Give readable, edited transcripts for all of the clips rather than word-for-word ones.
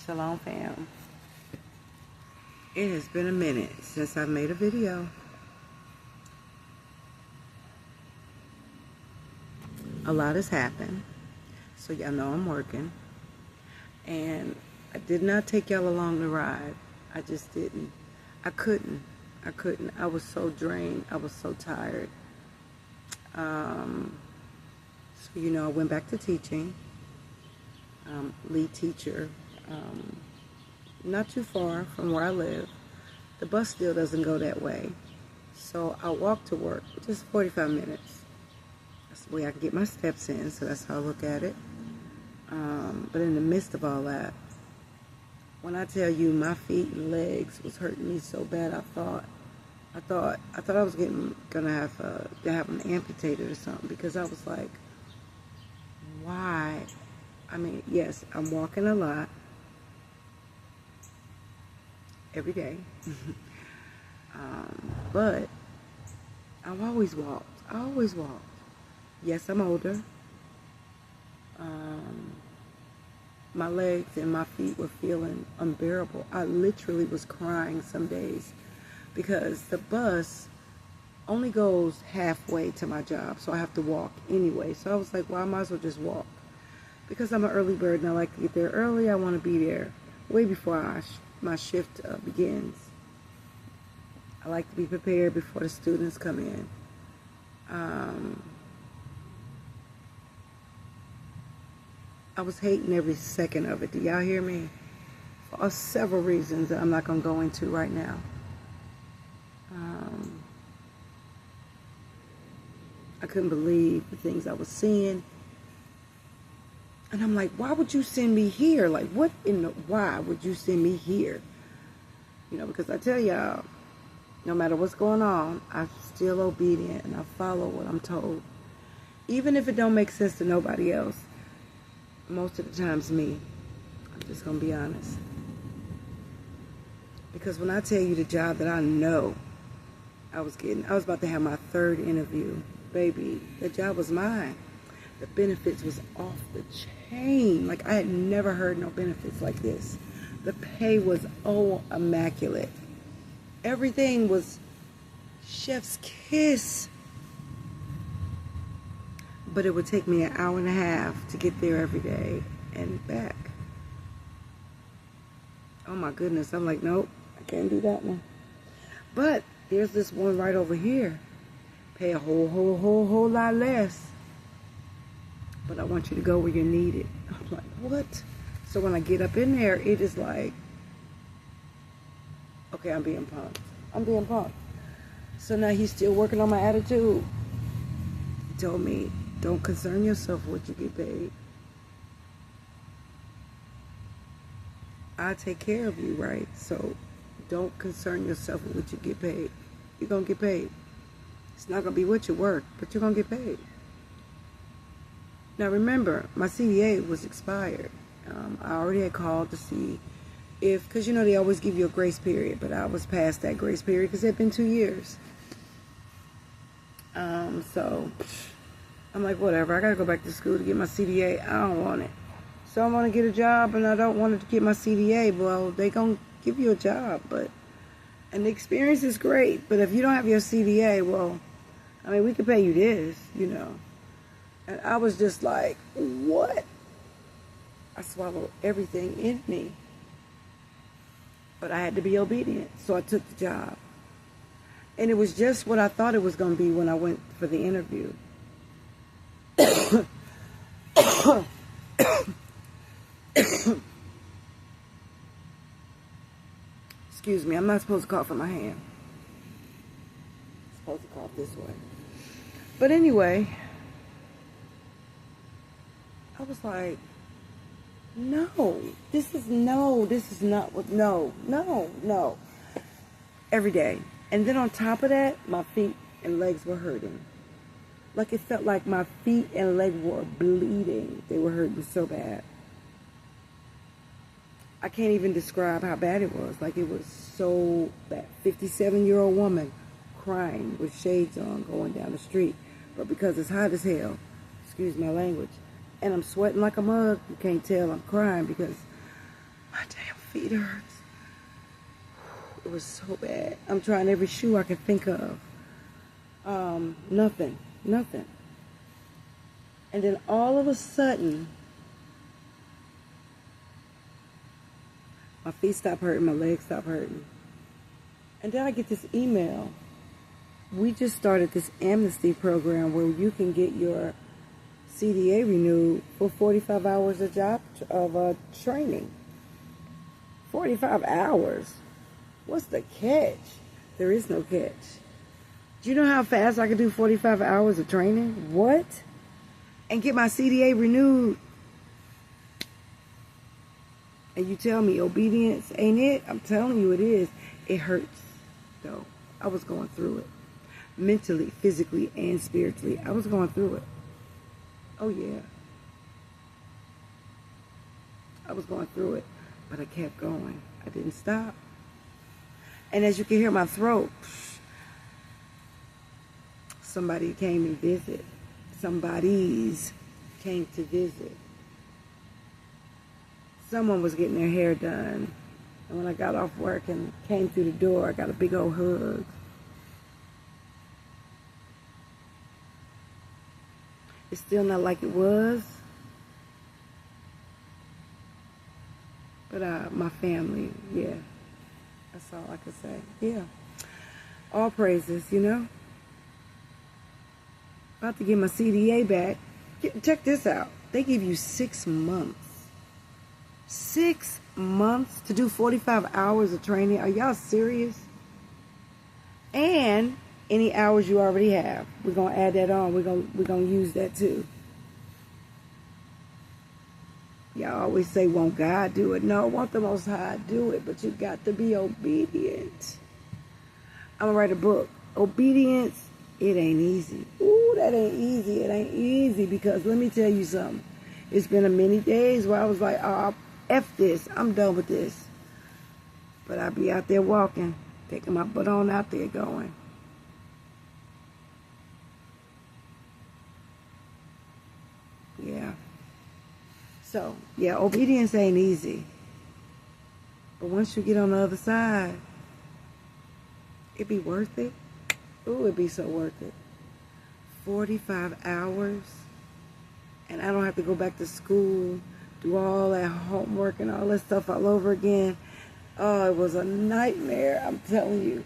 Shalom fam. It has been a minute since I've made a video. A lot has happened, so y'all know I'm working. And I did not take y'all along the ride. I just didn't. I couldn't. I was so drained. I was so tired. So, I went back to teaching. Lead teacher. Not too far from where I live. The bus still doesn't go that way. So I walk to work, just 45 minutes. That's the way I can get my steps in, so that's how I look at it. But in the midst of all that, when I tell you my feet and legs was hurting me so bad, I thought I was gonna have them amputated or something, because I was like, why? I mean, yes, I'm walking a lot every day, but I've always walked. Yes, I'm older. My legs and my feet were feeling unbearable. I literally was crying some days because the bus only goes halfway to my job, so I have to walk anyway. So I was like, well, I might as well just walk, because I'm an early bird and I like to get there early. I want to be there way before my shift begins. I like to be prepared before the students come in. I was hating every second of it. Do y'all hear me? For several reasons that I'm not going to go into right now. I couldn't believe the things I was seeing. And I'm like, why would you send me here? Like, why would you send me here? Because I tell y'all, no matter what's going on, I'm still obedient and I follow what I'm told. Even if it don't make sense to nobody else. Most of the times me. I'm just going to be honest. Because when I tell you the job that I know I was about to have my third interview. Baby, the job was mine. The benefits was off the chain. Like, I had never heard no benefits like this. The pay was immaculate. Everything was chef's kiss. But it would take me an hour and a half to get there every day and back. Oh my goodness. I'm like, nope, I can't do that one. But there's this one right over here. Pay a whole lot less. But I want you to go where you're needed. I'm like, what? So when I get up in there, it is like, okay, I'm being punked. So now he's still working on my attitude. He told me, don't concern yourself with what you get paid. I take care of you, right? So don't concern yourself with what you get paid. You're going to get paid. It's not going to be what you work, but you're going to get paid. Now remember, my CDA was expired. I already had called to see if, because they always give you a grace period, but I was past that grace period because it had been 2 years. So I'm like, whatever, I got to go back to school to get my CDA. I don't want it. So I want to get a job and I don't want to get my CDA. Well, they going to give you a job, and the experience is great, but if you don't have your CDA, well, I mean, we could pay you this, And I was just like, what? I swallowed everything in me. But I had to be obedient, so I took the job. And it was just what I thought it was going to be when I went for the interview. Excuse me, I'm not supposed to cough from my hand. I'm supposed to cough this way. But anyway, I was like, this is not what, no. Every day. And then on top of that, my feet and legs were hurting. Like, it felt like my feet and legs were bleeding. They were hurting so bad. I can't even describe how bad it was. Like, it was so bad. 57-year-old woman crying with shades on going down the street. But because it's hot as hell, excuse my language, and I'm sweating like a mug, you can't tell I'm crying because My damn feet hurts. It was so bad. I'm trying every shoe I can think of. Nothing. And then all of a sudden, my feet stop hurting, my legs stop hurting. And then I get this email. We just started this amnesty program where you can get your CDA renewed for 45 hours of training. 45 hours? What's the catch? There is no catch. Do you know how fast I can do 45 hours of training? What? And get my CDA renewed? And you tell me obedience ain't it? I'm telling you it is. It hurts, though. I was going through it. Mentally, physically, and spiritually. I was going through it. Oh, yeah. I was going through it. But I kept going. I didn't stop. And as you can hear my throat, somebody came and visit. Somebody's came to visit. Someone was getting their hair done. And when I got off work and came through the door, I got a big old hug. It's still not like it was. But my family, yeah. That's all I could say. Yeah. All praises, you know. About to get my CDA back. Check this out. They give you 6 months. 6 months to do 45 hours of training. Are y'all serious? And any hours you already have. We're going to add that on. We're going to use that too. Y'all always say, won't God do it? No, won't the Most High do it? But you got to be obedient. I'm going to write a book. Obedience, it ain't easy. Ooh, that ain't easy. It ain't easy because let me tell you something. It's been a many days where I was like, oh, F this. I'm done with this. But I be out there walking, taking my butt on out there going. Yeah. So, yeah, obedience ain't easy. But once you get on the other side, it be worth it. Ooh, it be so worth it. 45 hours. And I don't have to go back to school, do all that homework and all that stuff all over again. Oh, it was a nightmare, I'm telling you.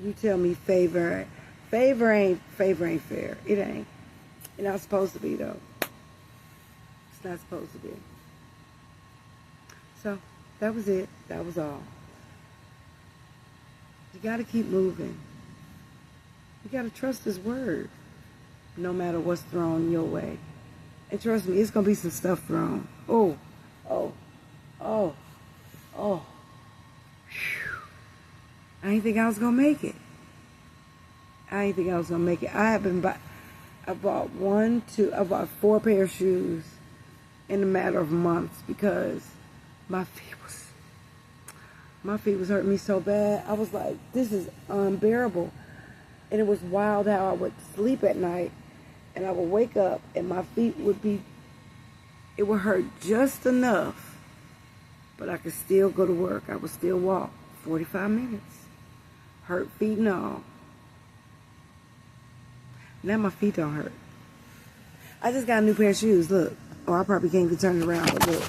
You tell me favor ain't fair. It ain't. It's not supposed to be, though. It's not supposed to be. So, that was it. That was all. You got to keep moving. You got to trust His word, no matter what's thrown your way. And trust me, it's going to be some stuff thrown. Oh. Whew. I didn't think I was going to make it. I bought 4 pair of shoes in a matter of months because my feet was hurting me so bad. I was like, this is unbearable. And it was wild how I would sleep at night and I would wake up and my feet it would hurt just enough, but I could still go to work. I would still walk 45 minutes. Hurt feet and all. Now my feet don't hurt. I just got a new pair of shoes. Look. Oh, I probably can't even turn it around, but look.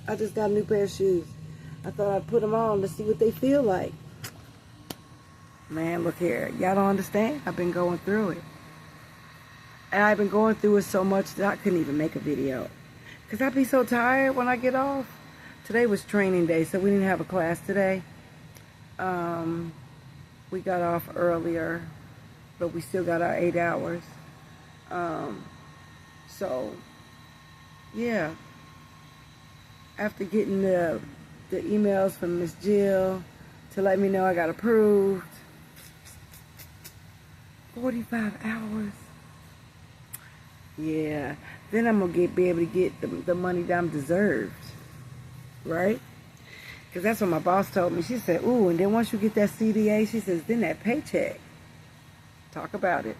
I just got a new pair of shoes. I thought I'd put them on to see what they feel like. Man, look here. Y'all don't understand? I've been going through it. And I've been going through it so much that I couldn't even make a video. Because I'd be so tired when I get off. Today was training day, so we didn't have a class today. We got off earlier, but we still got our 8 hours. So, yeah. After getting the emails from Miss Jill to let me know I got approved. 45 hours. Yeah. Then I'm going to be able to get the money that I'm deserved. Right? Because that's what my boss told me. She said, ooh, and then once you get that CDA, she says, then that paycheck. Talk about it.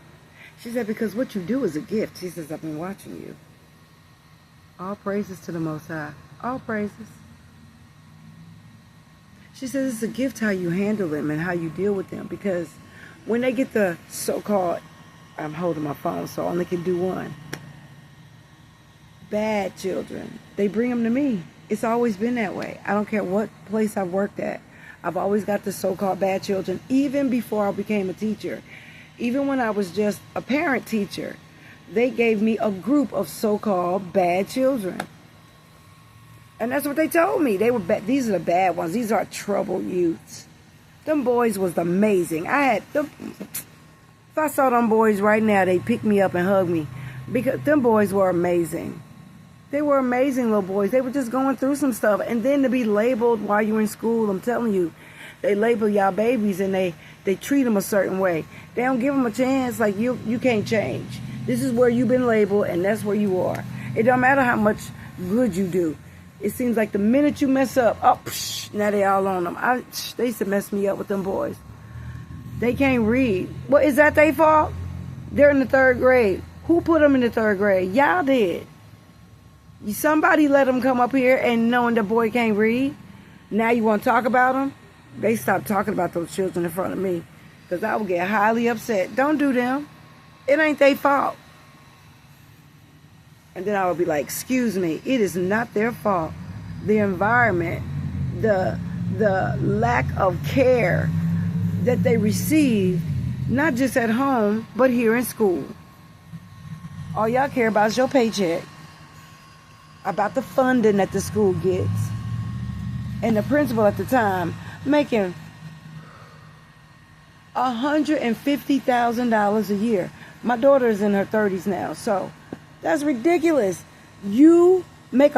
She said, because what you do is a gift. She says, I've been watching you. All praises to the Most High. All praises. She says it's a gift how you handle them and how you deal with them, because when they get the so-called, I'm holding my phone so I only can do one, bad children, they bring them to me. It's always been that way. I don't care what place I've worked at. I've always got the so-called bad children, even before I became a teacher. Even when I was just a parent teacher, they gave me a group of so-called bad children. And that's what they told me. They were bad. These are the bad ones. These are troubled youths. Them boys was amazing. If I saw them boys right now, they'd pick me up and hug me, because them boys were amazing. They were amazing little boys. They were just going through some stuff. And then to be labeled while you're in school, I'm telling you, they label y'all babies and they treat them a certain way. They don't give them a chance. Like, you can't change. This is where you've been labeled, and that's where you are. It don't matter how much good you do. It seems like the minute you mess up, now they all on them. They used to mess me up with them boys. They can't read. Well, is that their fault? They're in the 3rd grade. Who put them in the 3rd grade? Y'all did. Somebody let them come up here and knowing the boy can't read. Now you want to talk about them? They stopped talking about those children in front of me, because I would get highly upset. Don't do them. It ain't their fault. And then I would be like, excuse me, it is not their fault. The environment, the lack of care that they receive, not just at home, but here in school. All y'all care about is your paycheck, about the funding that the school gets. And the principal at the time making $150,000 a year. My daughter is in her 30s now, so that's ridiculous. You make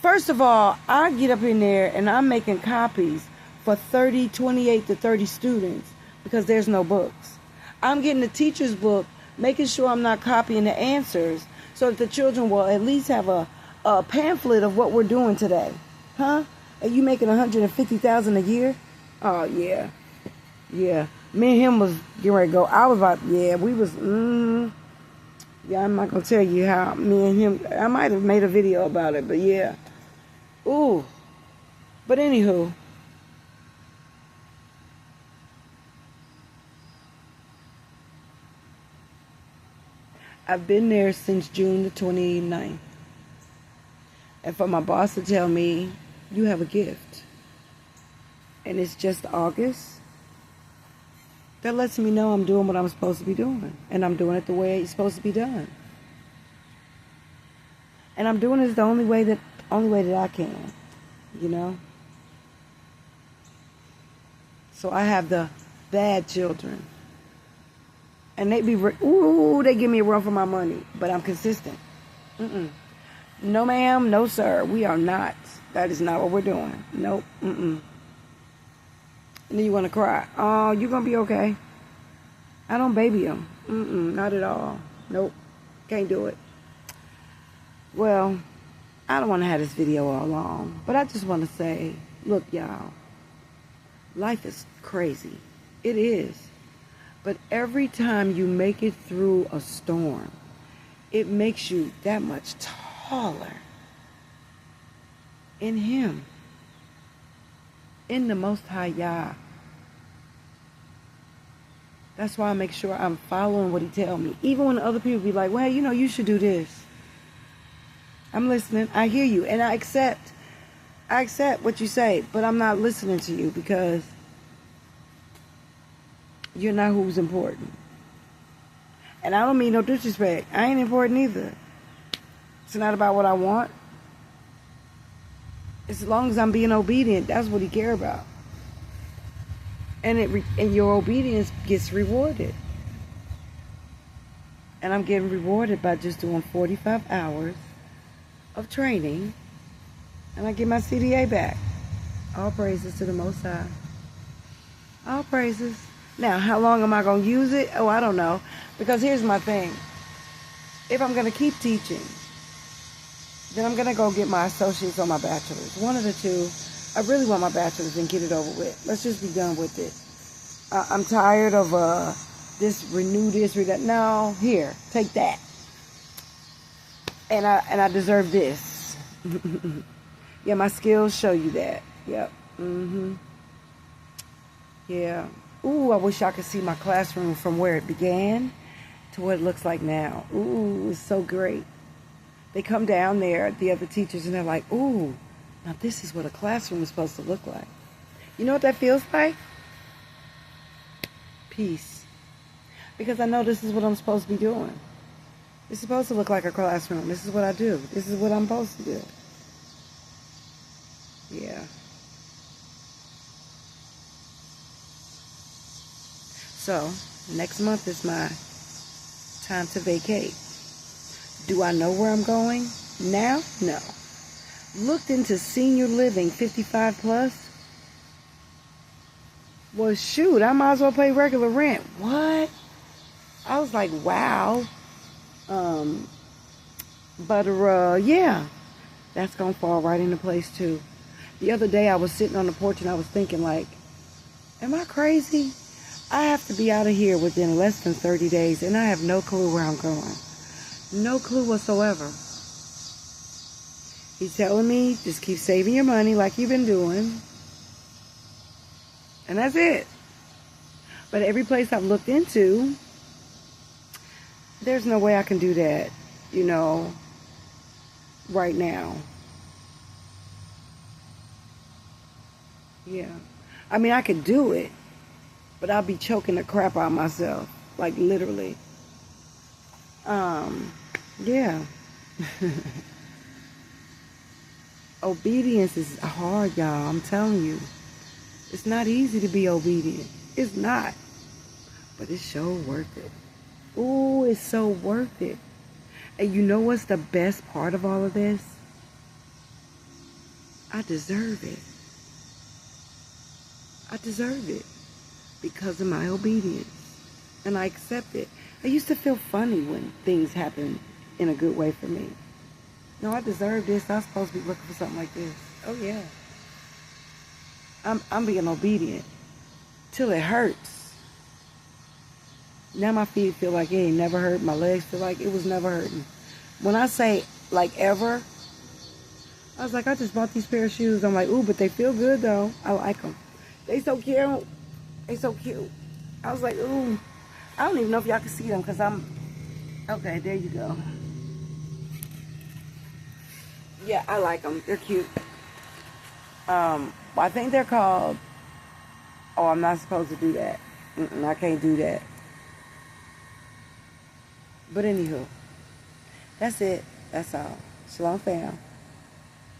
first of all, I get up in there and I'm making copies for 28 to 30 students, because there's no books. I'm getting the teacher's book, making sure I'm not copying the answers, so that the children will at least have a pamphlet of what we're doing today. Huh? Are you making $150,000 a year? Oh, yeah. Yeah. Me and him was getting ready to go. I was like, yeah, we was, yeah, I'm not going to tell you how me and him, I might have made a video about it, but yeah. Ooh. But anywho. I've been there since June the 29th. And for my boss to tell me, you have a gift, and it's just August, that lets me know I'm doing what I'm supposed to be doing. And I'm doing it the way it's supposed to be done. And I'm doing it the only way that I can, you know? So I have the bad children. And they give me a run for my money. But I'm consistent. No, ma'am, no, sir. We are not. That is not what we're doing. Nope. And then you want to cry. Oh, you're going to be okay. I don't baby them. Not at all. Nope. Can't do it. Well, I don't want to have this video all long, but I just want to say, look, y'all, life is crazy. It is. But every time you make it through a storm, it makes you that much taller in Him, in the Most High Yah. That's why I make sure I'm following what He tells me. Even when other people be like, well, you know, you should do this. I'm listening. I hear you. And I accept what you say. But I'm not listening to you because you're not who's important. And I don't mean no disrespect. I ain't important either. It's not about what I want. As long as I'm being obedient, that's what He cares about. And your obedience gets rewarded. And I'm getting rewarded by just doing 45 hours of training, and I get my CDA back. All praises to the Most High. All praises. Now, how long am I going to use it? Oh, I don't know. Because here's my thing. If I'm going to keep teaching, then I'm going to go get my associates or my bachelor's. One of the two. I really want my bachelor's and get it over with. Let's just be done with it. I'm tired of renew that. No, here, take that. And I deserve this. Yeah, my skills show you that. Yep. Yeah. Ooh, I wish I could see my classroom from where it began to what it looks like now. Ooh, it's so great. They come down there, the other teachers, and they're like, ooh, now this is what a classroom is supposed to look like. You know what that feels like? Peace. Because I know this is what I'm supposed to be doing. It's supposed to look like a classroom. This is what I do. This is what I'm supposed to do. Yeah. So, next month is my time to vacate. Do I know where I'm going now? No. Looked into senior living 55 plus. Well, shoot, I might as well pay regular rent. What? I was like, wow. Yeah, that's going to fall right into place too. The other day I was sitting on the porch and I was thinking like, am I crazy? I have to be out of here within less than 30 days and I have no clue where I'm going. No clue whatsoever. He's telling me, just keep saving your money like you've been doing. And that's it. But every place I've looked into, there's no way I can do that, right now. Yeah. I mean, I could do it, but I'll be choking the crap out of myself. Like, literally. Yeah. Obedience is hard, y'all. I'm telling you. It's not easy to be obedient. It's not. But it's so worth it. Ooh, it's so worth it. And you know what's the best part of all of this? I deserve it. I deserve it because of my obedience. And I accept it. I used to feel funny when things happen in a good way for me. No, I deserve this. I'm supposed to be looking for something like this. Oh, yeah. I'm being obedient till it hurts. Now my feet feel like it ain't never hurt. My legs feel like it was never hurting. When I say like ever, I was like, I just bought these pair of shoes. I'm like, ooh, but they feel good though. I like them. They so cute. They so cute. I was like, ooh. I don't even know if y'all can see them because okay, there you go. Yeah, I like them. They're cute. I think they're called, oh, I'm not supposed to do that. I can't do that. But anywho, that's it. That's all. Shalom fam.